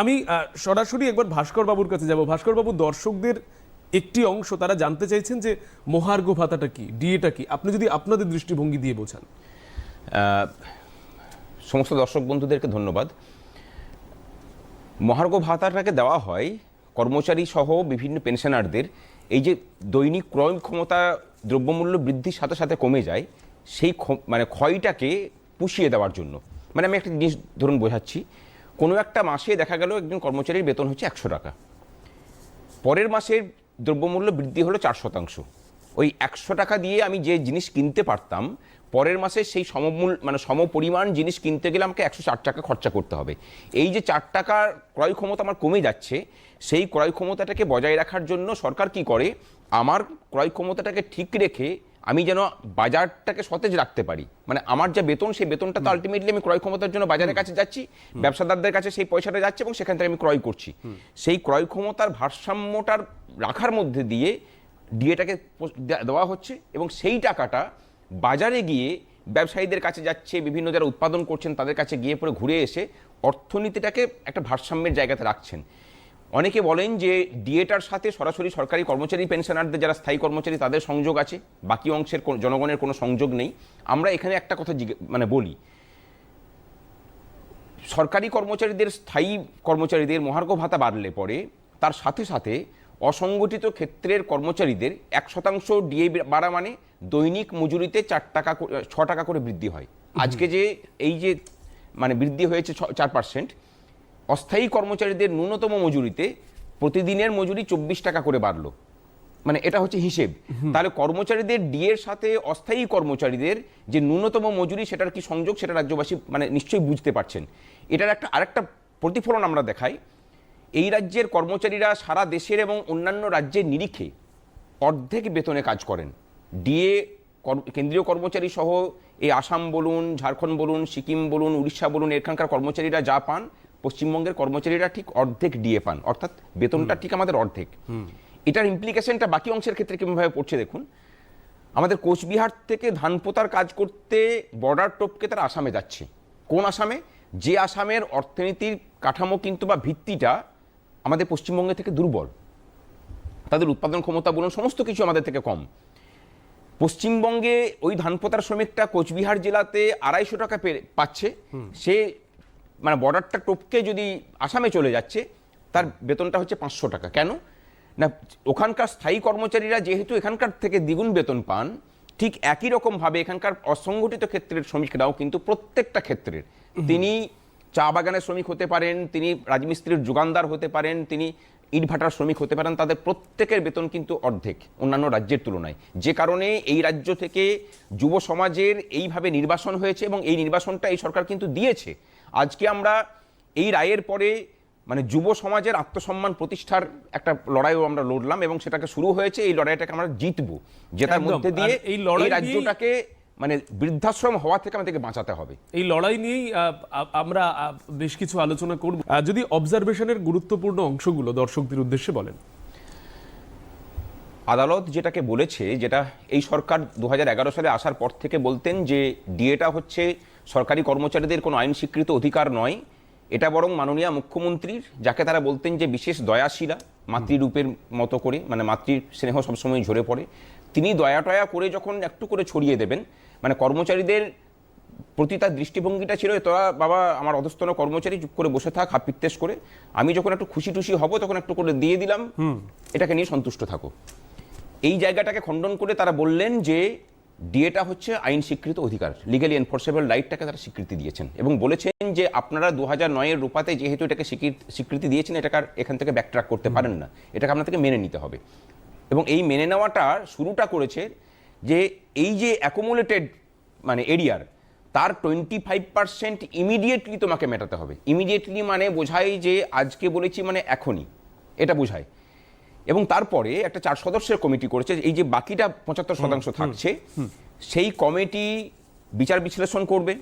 আমি সরাসরি একবার ভাস্কর বাবুর কাছে যাব। ভাস্কর বাবু, দর্শকদের একটি অংশ তারা জানতে চাইছেন যে মহার্ঘ ভাতাটা কি, ডিএটা কি, আপনি যদি আপনাদের দৃষ্টিভঙ্গি দিয়ে বোঝান। সমস্ত দর্শক বন্ধুদেরকে ধন্যবাদ। মহার্ঘ ভাতাটাকে দেওয়া হয় কর্মচারী সহ বিভিন্ন পেনশনারদের এই যে দৈনিক ক্রয় ক্ষমতা দ্রব্যমূল্য বৃদ্ধির সাথে সাথে কমে যায়, সেই মানে ক্ষয়টাকে পুষিয়ে দেওয়ার জন্য। মানে আমি একটা জিনিস ধরুন বোঝাচ্ছি, কোনো একটা মাসে দেখা গেল একজন কর্মচারীর বেতন হচ্ছে 100 টাকা, পরের মাসের দ্রব্যমূল্য বৃদ্ধি হলো 4%। ওই 100 টাকা দিয়ে আমি যে জিনিস কিনতে পারতাম, পরের মাসে সেই সমপরিমাণ জিনিস কিনতে গেলে আমাকে 104 টাকা খরচা করতে হবে। এই যে 4 টাকার ক্রয় ক্ষমতা আমার কমে যাচ্ছে, সেই ক্রয় ক্ষমতাটাকে বজায় রাখার জন্য সরকার কি করে, আমার ক্রয় ক্ষমতাটাকে ঠিক রেখে আমি যেন বাজারটাকে সতেজ রাখতে পারি। মানে আমার যে বেতন, সেই বেতনটা তো আলটিমেটলি আমি ক্রয় ক্ষমতার জন্য বাজারের কাছে যাচ্ছি, ব্যবসাদারদের কাছে সেই পয়সাটা যাচ্ছে এবং সেখান থেকে আমি ক্রয় করছি। সেই ক্রয় ক্ষমতার ভারসাম্যটার রাখার মধ্যে দিয়ে ডিএটাকে দেওয়া হচ্ছে এবং সেই টাকাটা বাজারে গিয়ে ব্যবসায়ীদের কাছে যাচ্ছে, বিভিন্ন যারা উৎপাদন করছেন তাদের কাছে গিয়ে পরে ঘুরে এসে অর্থনীতিটাকে একটা ভারসাম্যের জায়গাতে রাখছেন। অনেকে বলেন যে ডিএটার সাথে সরাসরি সরকারি কর্মচারী পেনশনারদের যারা স্থায়ী কর্মচারী তাদের সংযোগ আছে, বাকি অংশের জনগণের কোনো সংযোগ নেই। আমরা এখানে একটা কথা বলি, সরকারি কর্মচারীদের, স্থায়ী কর্মচারীদের মহার্ঘ ভাতা বাড়লে পরে তার সাথে সাথে অসংগঠিত ক্ষেত্রের কর্মচারীদের 1% ডিএ বাড়া মানে দৈনিক মজুরিতে 6 টাকা করে বৃদ্ধি হয়। আজকে যে এই যে বৃদ্ধি হয়েছে 4%, অস্থায়ী কর্মচারীদের ন্যূনতম মজুরিতে প্রতিদিনের মজুরি 24 টাকা করে বাড়লো। মানে এটা হচ্ছে হিসেব। তাহলে কর্মচারীদের ডিএর সাথে অস্থায়ী কর্মচারীদের যে ন্যূনতম মজুরি, সেটার কি সংযোগ, সেটা রাজ্যবাসী নিশ্চয়ই বুঝতে পারছেন। এটার আরেকটা প্রতিফলন আমরা দেখাই। এই রাজ্যের কর্মচারীরা সারা দেশের এবং অন্যান্য রাজ্যের নিরিখে অর্ধেক বেতনে কাজ করেন। ডিএ কেন্দ্রীয় কর্মচারী সহ এই আসাম বলুন, ঝাড়খণ্ড বলুন, সিকিম বলুন, উড়িষ্যা বলুন, এখানকার কর্মচারীরা যা পান, পশ্চিমবঙ্গের কর্মচারীরা ঠিক অর্ধেক ডিএ পান, অর্থাৎ বেতনটা ঠিক আমাদের অর্ধেক। এটার ইমপ্লিকেশনটা বাকি অংশের ক্ষেত্রে কিভাবে পড়ছে দেখুন। আমাদের কোচবিহার থেকে ধান পোতার কাজ করতে বর্ডার টপকে তারা আসামে যাচ্ছে। কোন আসামে? যে আসামের অর্থনীতির কাঠামো কিন্তু বা ভিত্তিটা আমাদের পশ্চিমবঙ্গে থেকে দুর্বল, তাদের উৎপাদন ক্ষমতা বলুন, সমস্ত কিছু আমাদের থেকে কম। পশ্চিমবঙ্গে ওই ধান পোতার শ্রমিকটা কোচবিহার জেলাতে 250 টাকা পাচ্ছে, সে বর্ডারটা টপকে যদি আসামে চলে যাচ্ছে, তার বেতনটা হচ্ছে 500 টাকা। কেন না, ওখানকার স্থায়ী কর্মচারীরা যেহেতু এখানকার থেকে দ্বিগুণ বেতন পান, ঠিক একই রকমভাবে এখানকার অসংগঠিত ক্ষেত্রের শ্রমিকরাও কিন্তু প্রত্যেকটা ক্ষেত্রের, তিনি চা বাগানের শ্রমিক হতে পারেন, তিনি রাজমিস্ত্রির যোগানদার হতে পারেন, তিনি ইটভাটার শ্রমিক হতে পারেন, তাদের প্রত্যেকের বেতন কিন্তু অর্ধেক অন্যান্য রাজ্যের তুলনায়। যে কারণে এই রাজ্য থেকে যুব সমাজের এইভাবে নির্বাসন হয়েছে এবং এই নির্বাসনটা এই সরকার কিন্তু দিয়েছে। আজকে আমরা এই রায়ের পরে যুব সমাজের আত্মসম্মান প্রতিষ্ঠার একটা লড়াইও আমরা লড়লাম এবং সেটাকে শুরু হয়েছে। এই লড়াইটাকে আমরা জিতবো, জেতার মধ্যে দিয়ে এই রাজ্যটাকে বৃদ্ধাশ্রম হওয়া থেকে আমাদেরকে বাঁচাতে হবে। এই লড়াই নিয়েই আমরা বেশ কিছু আলোচনা করব। যদি অবজারভেশনের গুরুত্বপূর্ণ অংশগুলো দর্শকদের উদ্দেশ্যে বলেন। আদালত যেটাকে বলেছে, যেটা এই সরকার 2011 সালে আসার পর থেকে বলতেন যে ডিএটা হচ্ছে সরকারি কর্মচারীদের কোনো আইন স্বীকৃত অধিকার নয়, এটা বরং মাননীয় মুখ্যমন্ত্রীর, যাকে তারা বলতেন যে বিশেষ দয়াশীলা, মাতৃরূপের মতো করে, মাতৃর স্নেহ সবসময় ঝরে পড়ে, তিনি দয়া টয়া করে যখন একটু করে ছড়িয়ে দেবেন, কর্মচারীদের প্রতি তার দৃষ্টিভঙ্গিটা ছিল, তোরা বাবা আমার অধস্তন কর্মচারী, চুপ করে বসে থাক হাপ পিত্তেশ করে, আমি যখন একটু খুশি টুশি হব তখন একটু করে দিয়ে দিলাম, এটাকে নিয়ে সন্তুষ্ট থাকো। এই জায়গাটাকে খণ্ডন করে তারা বললেন যে ডিএটা হচ্ছে আইন স্বীকৃত অধিকার, লিগালি এনফোর্সেবল রাইটটাকে তারা স্বীকৃতি দিয়েছেন এবং বলেছেন যে আপনারা 2009-এর রূপাতে যেহেতু এটাকে স্বীকৃতি দিয়েছেন, এটাকে এখান থেকে ব্যাকট্র্যাক করতে পারেন না, এটাকে আপনাদেরকে মেনে নিতে হবে। এবং এই মেনে নেওয়াটা শুরুটা করেছে যে এই যে অ্যাকুমুলেটেড এরিয়ার, তার 25% ইমিডিয়েটলি তোমাকে মেটাতে হবে। ইমিডিয়েটলি বোঝায় যে আজকে বলেছি এখনই, এটা বোঝায়। এবং তারপরে একটা 4 সদস্যের কমিটি করেছে, এই যে বাকিটা 75% থাকছে, সেই কমিটি বিচার বিশ্লেষণ করবে,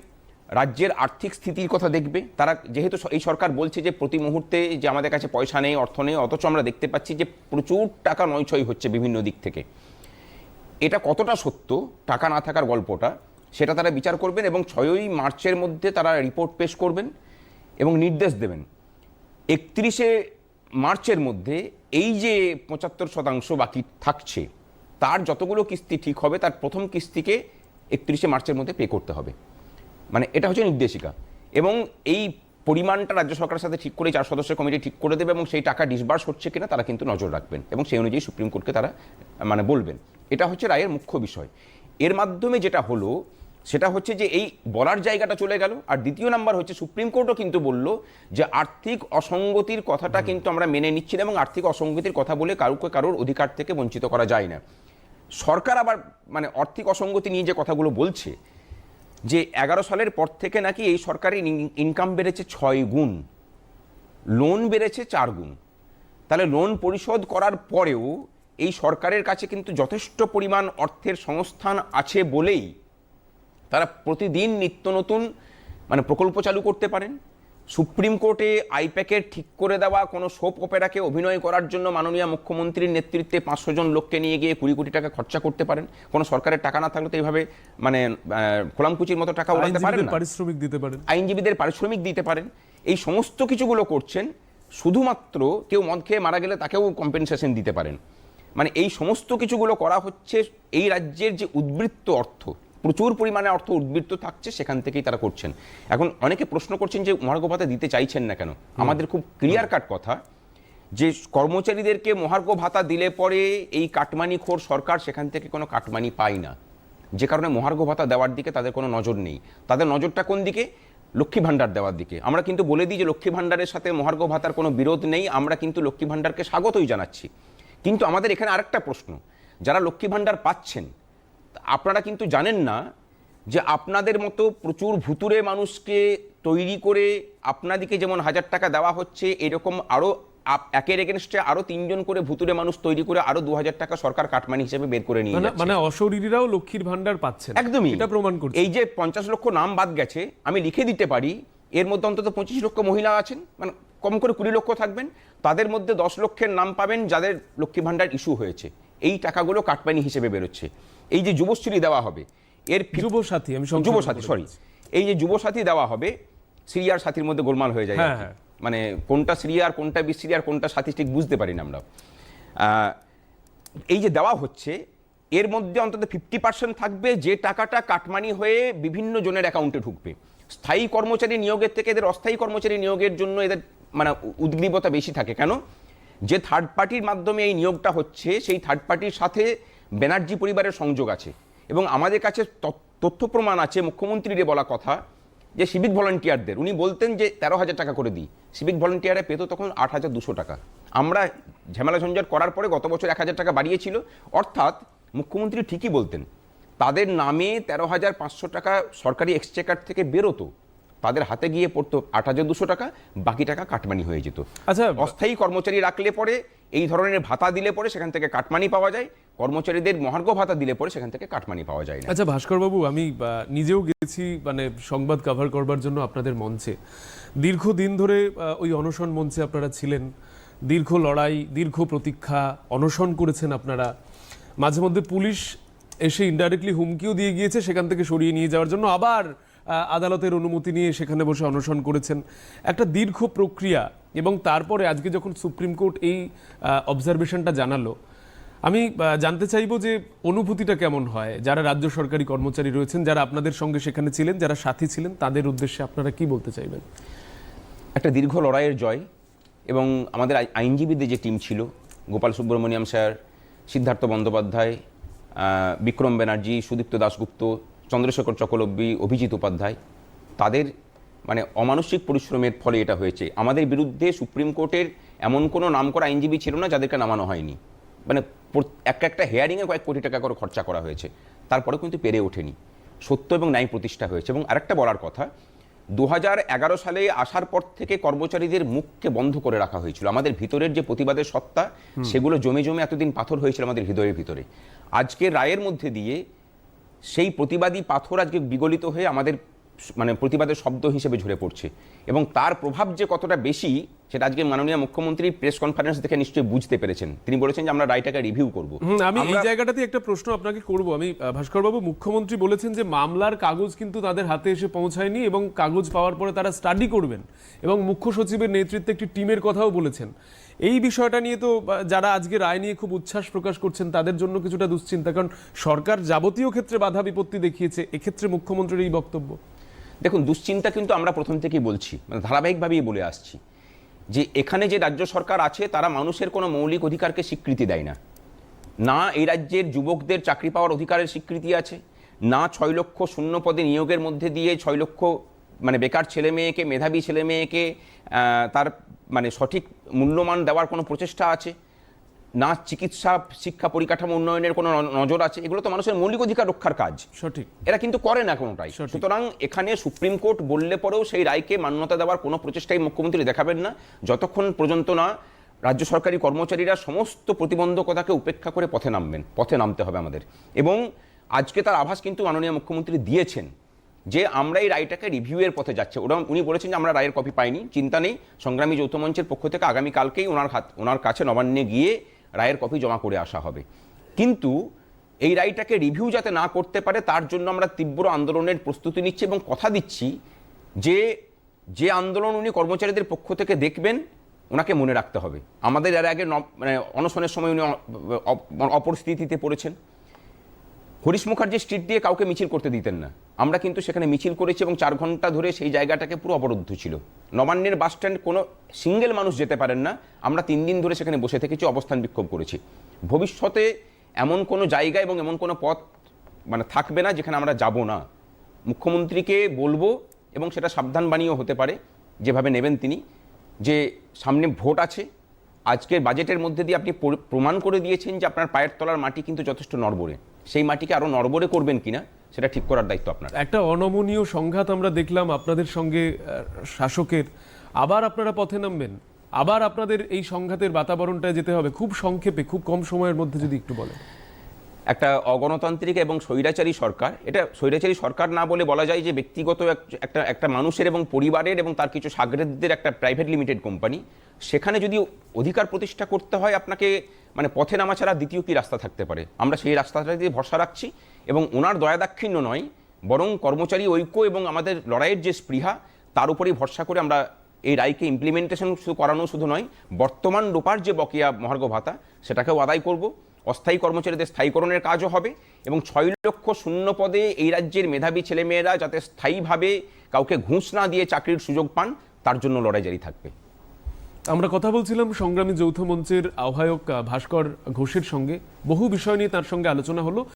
রাজ্যের আর্থিক স্থিতির কথা দেখবে। তারা যেহেতু এই সরকার বলছে যে প্রতি মুহূর্তে যে আমাদের কাছে পয়সা নেই, অর্থ নেই, অথচ আমরা দেখতে পাচ্ছি যে প্রচুর টাকা নয়ছয় হচ্ছে বিভিন্ন দিক থেকে। এটা কতটা সত্য, টাকা না থাকার গল্পটা, সেটা তারা বিচার করবেন এবং 6ই মার্চের মধ্যে তারা রিপোর্ট পেশ করবেন এবং নির্দেশ দেবেন। 31শে মার্চের মধ্যে এই যে 75% বাকি থাকছে, তার যতগুলো কিস্তি ঠিক হবে তার প্রথম কিস্তিকে 31শে মার্চের মধ্যে পে করতে হবে। মানে এটা হচ্ছে নির্দেশিকা, এবং এই পরিমাণটা রাজ্য সরকারের সাথে ঠিক করে 4 সদস্যের কমিটি ঠিক করে দেবে, এবং সেই টাকা ডিসবার্স হচ্ছে কিনা তারা কিন্তু নজর রাখবেন, এবং সেই অনুযায়ী সুপ্রিম কোর্টকে তারা মানে বলবেন। এটা হচ্ছে রায়ের মুখ্য বিষয়। এর মাধ্যমে যেটা হলো সেটা হচ্ছে যে এই বলার জায়গাটা চলে গেল। আর দ্বিতীয় নাম্বার হচ্ছে সুপ্রিম কোর্টও কিন্তু বলল যে আর্থিক অসঙ্গতির কথাটা কিন্তু আমরা মেনে নিচ্ছি না, এবং আর্থিক অসঙ্গতির কথা বলে কারোর অধিকার থেকে বঞ্চিত করা যায় না। সরকার আবার মানে আর্থিক অসঙ্গতি নিয়ে যে কথাগুলো বলছে, যে 11 সালের পর থেকে নাকি এই সরকারের ইনকাম বেড়েছে 6 গুণ, লোন বেড়েছে 4 গুণ। তাহলে লোন পরিশোধ করার পরেও এই সরকারের কাছে কিন্তু যথেষ্ট পরিমাণ অর্থের সংস্থান আছে বলেই তারা প্রতিদিন নিত্য নতুন মানে প্রকল্প চালু করতে পারেন। সুপ্রিম কোর্টে আইপ্যাকের ঠিক করে দেওয়া কোনো সোপ অপেরাকে অভিনয় করার জন্য মাননীয় মুখ্যমন্ত্রীর নেতৃত্বে 500 জন লোককে নিয়ে গিয়ে 20 কোটি টাকা খরচা করতে পারেন। কোনো সরকারের টাকা না থাকলে তো এইভাবে মানে খোলামকুচির মতো টাকা উড়াতে পারেন না। পারিশ্রমিক দিতে পারেন, আইনজীবীদের পারিশ্রমিক দিতে পারেন। এই সমস্ত কিছুগুলো করছেন। শুধুমাত্র কেউ মদ খেয়ে মারা গেলে তাকেও কম্পেনসেশন দিতে পারেন। মানে এই সমস্ত কিছুগুলো করা হচ্ছে এই রাজ্যের যে উদ্বৃত্ত অর্থ, প্রচুর পরিমাণে অর্থ উদ্বৃত্ত থাকছে, সেখান থেকেই তারা করছেন। এখন অনেকে প্রশ্ন করছেন যে মহার্ঘ ভাতা দিতে চাইছেন না কেন। আমাদের খুব ক্লিয়ার কাট কথা যে কর্মচারীদেরকে মহার্ঘ ভাতা দিলে পরে এই কাটমানিখোর সরকার সেখান থেকে কোনো কাটমানি পায় না, যে কারণে মহার্ঘ ভাতা দেওয়ার দিকে তাদের কোনো নজর নেই। তাদের নজরটা কোন দিকে? লক্ষ্মী ভাণ্ডার দেওয়ার দিকে। আমরা কিন্তু বলে দিই যে লক্ষ্মী ভাণ্ডারের সাথে মহার্ঘ ভাতার কোনো বিরোধ নেই, আমরা কিন্তু লক্ষ্মী ভাণ্ডারকে স্বাগতই জানাচ্ছি। কিন্তু আমাদের এখানে আরেকটা প্রশ্ন, যারা লক্ষ্মী ভাণ্ডার পাচ্ছেন আপনারা কিন্তু জানেন না যে আপনাদের মতো প্রচুর ভুতুরে মানুষকে তৈরি করে আপনাদিকে যেমন 1000 টাকা দেওয়া হচ্ছে, এরকম আরও একের এগেনস্টে আরো 3 জন করে ভুতুরে মানুষ তৈরি করে আরো 2000 টাকা সরকার কাটমানি হিসেবে বের করে নিয়ে যাচ্ছে। মানে অশরীরীরাও লক্ষ্মীর ভান্ডার পাচ্ছেন, একদমই এটা প্রমাণ করছে। এই যে 50 লক্ষ নাম বাদ গেছে, আমি লিখে দিতে পারি এর মধ্যে অন্তত 25 লক্ষ মহিলা আছেন, মানে কম করে 20 লক্ষ থাকবেন, তাদের মধ্যে 10 লক্ষের নাম পাবেন যাদের লক্ষ্মী ভান্ডার ইস্যু হয়েছে। এই টাকাগুলো কাটমানি হিসেবে বেরোচ্ছে। এই যে যুবশ্রী দেওয়া হবে, এর যুবসাথী, আমি যুবসাথী সরি, এই যে যুবসাথী দেওয়া হবে, শ্রী আর সাথীর মধ্যে গোলমাল হয়ে যায়। মানে কোনটা শ্রী আর কোনটা বিশ্রী আর কোনটা সাথী ঠিক বুঝতে পারি না আমরা। এই যে দেওয়া হচ্ছে এর মধ্যে অন্তত 50% থাকবে যে টাকাটা কাটমানি হয়ে বিভিন্ন জনের অ্যাকাউন্টে ঢুকবে। স্থায়ী কর্মচারী নিয়োগের থেকে এদের অস্থায়ী কর্মচারী নিয়োগের জন্য এদের মানে উদ্গ্রীবতা বেশি থাকে। কেন? যে থার্ড পার্টির মাধ্যমে এই নিয়োগটা হচ্ছে সেই থার্ড পার্টির সাথে ব্যানার্জি পরিবারের সংযোগ আছে, এবং আমাদের কাছে তথ্য প্রমাণ আছে। মুখ্যমন্ত্রীর বলা কথা যে সিভিক ভলান্টিয়ারদের উনি বলতেন যে 13,000 টাকা করে দিই, সিভিক ভলান্টিয়ারে পেত তখন 8,200 টাকা। আমরা ঝামেলা ঝঞ্ঝাট করার পরে গত বছর 1,000 টাকা বাড়িয়েছিল। অর্থাৎ মুখ্যমন্ত্রী ঠিকই বলতেন, তাদের নামে 13,500 টাকা সরকারি এক্সচেকার থেকে বেরোতো, তাদের হাতে গিয়ে পড়তো 8,200 টাকা, বাকি টাকা কাটমানি হয়ে যেত। আচ্ছা, অস্থায়ী কর্মচারী রাখলে পরে এই ধরনের ভাতা দিলে পরে সেখান থেকে কাটমানি পাওয়া যায়, কর্মচারীদের মহার্ঘ ভাতা দিলে পরে সেখান থেকে কাটমানি পাওয়া যায় না। আচ্ছা ভাস্কর বাবু, আমি নিজেও গেছি মানে সংবাদ কভার করবার জন্য আপনাদের মঞ্চে। দীর্ঘদিন ধরে ওই অনশন মঞ্চে আপনারা ছিলেন, দীর্ঘ লড়াই, দীর্ঘ প্রতীক্ষা, অনশন করেছেন আপনারা। মাঝে মধ্যে পুলিশ এসে ইনডাইরেক্টলি হুমকিও দিয়ে গিয়েছে সেখান থেকে সরিয়ে নিয়ে যাওয়ার জন্য, আবার আদালতের অনুমতি নিয়ে সেখানে বসে অনশন করেছেন। একটা দীর্ঘ প্রক্রিয়া, এবং তারপরে আজকে যখন সুপ্রিম কোর্ট এই অবজারভেশনটা জানালো, আমি জানতে চাইবো যে অনুভূতিটা কেমন হয় যারা রাজ্য সরকারি কর্মচারী রয়েছেন, যারা আপনাদের সঙ্গে সেখানে ছিলেন, যারা সাথী ছিলেন, তাদের উদ্দেশ্যে আপনারা কি বলতে চাইবেন? একটা দীর্ঘ লড়াইয়ের জয়, এবং আমাদের আইনজীবীদের যে টিম ছিল, গোপাল সুব্রমণিয়াম স্যার, সিদ্ধার্থ বন্দ্যোপাধ্যায়, বিক্রম ব্যানার্জি, সুদীপ্ত দাশগুপ্ত, চন্দ্রশেখর চক্রবর্তী, অভিজিৎ উপাধ্যায়, তাদের মানে অমানসিক পরিশ্রমের ফলে এটা হয়েছে। আমাদের বিরুদ্ধে সুপ্রিম কোর্টের এমন কোনো নামকরা আইনজীবী ছিল না যাদেরকে নামানো হয়নি। মানে একটা হেয়ারিংয়ে কয়েক কোটি টাকা করে খরচা করা হয়েছে, তারপরে কিন্তু পেরে ওঠেনি। সত্য এবং ন্যায় প্রতিষ্ঠা হয়েছে। এবং আরেকটা বলার কথা, 2011 সালে আসার পর থেকে কর্মচারীদের মুখকে বন্ধ করে রাখা হয়েছিল। আমাদের ভিতরের যে প্রতিবাদের সত্তা, সেগুলো জমে জমে এতদিন পাথর হয়েছিল আমাদের হৃদয়ের ভিতরে। আজকে রায়ের মধ্যে দিয়ে সেই প্রতিবাদী পাথর আজকে বিগলিত হয়ে আমাদের মানে প্রতিবাদের শব্দ হিসেবে ঝরে পড়ছে, এবং তার প্রভাব যে কতটা বেশি সেটা আজকে মাননীয় মুখ্যমন্ত্রী প্রেস কনফারেন্স দেখে নিশ্চয়ই বুঝতে পেরেছেন। তিনি বলেছেন যে আমরা রায়টাকে রিভিউ করব। আমি এই জায়গাটাতে একটা প্রশ্ন আপনাকে করব। আমি ভাস্করবাবু, মুখ্যমন্ত্রী বলেছেন যে মামলার কাগজ কিন্তু তাদের হাতে এসে পৌঁছায়নি এবং কাগজ পাওয়ার পরে তারা স্টাডি করবেন, এবং মুখ্য সচিবের নেতৃত্বে একটি টিমের কথাও বলেছেন। এই বিষয়টা নিয়ে তো যারা আজকে রায় নিয়ে খুব উচ্ছ্বাস প্রকাশ করছেন তাদের জন্য কিছুটা দুশ্চিন্তা, কারণ সরকার যাবতীয় ক্ষেত্রে বাধা বিপত্তি দেখিয়েছে, এক্ষেত্রে মুখ্যমন্ত্রীর এই বক্তব্য। দেখুন, দুশ্চিন্তা কিন্তু আমরা প্রথম থেকেই বলছি, মানে ধারাবাহিকভাবেই বলে আসছি যে এখানে যে রাজ্য সরকার আছে তারা মানুষের কোনো মৌলিক অধিকারকে স্বীকৃতি দেয় না। না এই রাজ্যের যুবকদের চাকরি পাওয়ার অধিকারের স্বীকৃতি আছে, না 6 লক্ষ শূন্য পদে নিয়োগের মধ্যে দিয়ে 6 লক্ষ মানে বেকার ছেলে মেয়েকে, মেধাবী ছেলে মেয়েকে তার মানে সঠিক মূল্যমান দেওয়ার কোনো প্রচেষ্টা আছে, না চিকিৎসা শিক্ষা পরিকাঠামো উন্নয়নের কোনো নজর আছে। এগুলো তো মানুষের মৌলিক অধিকার রক্ষার কাজ, সঠিক। এরা কিন্তু করে না কোনোটাই। সুতরাং এখানে সুপ্রিম কোর্ট বললে পরেও সেই রায়কে মান্যতা দেওয়ার কোনো প্রচেষ্টাই মুখ্যমন্ত্রী দেখাবেন না যতক্ষণ পর্যন্ত না রাজ্য সরকারি কর্মচারীরা সমস্ত প্রতিবন্ধকতাকে উপেক্ষা করে পথে নামতে হবে আমাদের। এবং আজকে তার আভাস কিন্তু মাননীয় মুখ্যমন্ত্রী দিয়েছেন যে আমরা এই রায়টাকে রিভিউয়ের পথে যাচ্ছে। উনি বলেছেন যে আমরা রায়ের কপি পাইনি, চিন্তা নেই, সংগ্রামী যৌথ মঞ্চের পক্ষ থেকে আগামীকালকেই ওনার কাছে নবান্নে গিয়ে রায়ের কপি জমা করে আসা হবে। কিন্তু এই রায়টাকে রিভিউ যাতে না করতে পারে তার জন্য আমরা তীব্র আন্দোলনের প্রস্তুতি নিচ্ছি, এবং কথা দিচ্ছি যে আন্দোলন উনি কর্মচারীদের পক্ষ থেকে দেখবেন ওনাকে মনে রাখতে হবে। আমাদের এর আগে মানে অনশনের সময় উনি অপরিস্থিতিতে পড়েছেন। হরিশ মুখার্জি স্ট্রিট দিয়ে কাউকে মিছিল করতে দিতেন না, আমরা কিন্তু সেখানে মিছিল করেছি এবং 4 ঘন্টা ধরে সেই জায়গাটাকে পুরো অবরুদ্ধ ছিল। নবান্নের বাস স্ট্যান্ড কোনো সিঙ্গেল মানুষ যেতে পারেন না, আমরা 3 দিন ধরে সেখানে বসে থেকেছি, অবস্থান বিক্ষোভ করেছি। ভবিষ্যতে এমন কোনো জায়গা এবং এমন কোনো পথ মানে থাকবে না যেখানে আমরা যাব না। মুখ্যমন্ত্রীকে বলবো, এবং সেটা সাবধান বাণীও হতে পারে যেভাবে নেবেন তিনি, যে সামনে ভোট আছে, আজকের বাজেটের মধ্যে দিয়ে আপনি প্রমাণ করে দিয়েছেন যে আপনার পায়ের তলার মাটি কিন্তু যথেষ্ট নড়বড়ে, সেই মাটিকে আরো নড়বড়ে করবেন কিনা সেটা ঠিক করার দায়িত্ব আপনার। একটা অনমনীয় সংঘাত আমরা দেখলাম আপনাদের সঙ্গে শাসকের, আবার আপনারা পথে নামবেন, আবার আপনাদের এই সংঘাতের বাতাবরণটায় যেতে হবে। খুব সংক্ষেপে, খুব কম সময়ের মধ্যে যদি একটু বলেন। একটা অগণতান্ত্রিক এবং স্বৈরাচারী সরকার, এটা স্বৈরাচারী সরকার না বলে বলা যায় যে ব্যক্তিগত একটা মানুষের এবং পরিবারের এবং তার কিছু সাগরেদদের একটা প্রাইভেট লিমিটেড কোম্পানি, সেখানে যদি অধিকার প্রতিষ্ঠা করতে হয় আপনাকে মানে পথে নামা ছাড়া দ্বিতীয় কি রাস্তা থাকতে পারে। আমরা সেই রাস্তাটা দিয়ে ভরসা রাখছি, এবং ওনার দয়াদাক্ষিণ্য নয়, বরং কর্মচারী ঐক্য এবং আমাদের লড়াইয়ের যে স্পৃহা তার উপরেই ভরসা করে আমরা এই রায়কে ইমপ্লিমেন্টেশন করানো শুধু নয়, বর্তমান রূপার যে বকেয়া মহার্ঘ ভাতা সেটাকেও আদায় করব। অস্থায়ী কর্মচারীদের স্থায়ীকরণের কাজও হবে, এবং 6 লক্ষ শূন্য পদে এই রাজ্যের মেধাবী ছেলেমেয়েরা যাতে স্থায়ীভাবে কাউকে ঘুষ না দিয়ে চাকরির সুযোগ পান তার জন্য লড়াই জারি থাকবে। আমরা কথা বলছিলাম সংগ্রামী যৌথ মঞ্চের আহ্বায়ক ভাস্কর ঘোষের সঙ্গে, বহু বিষয় নিয়ে তার সঙ্গে আলোচনা হলো।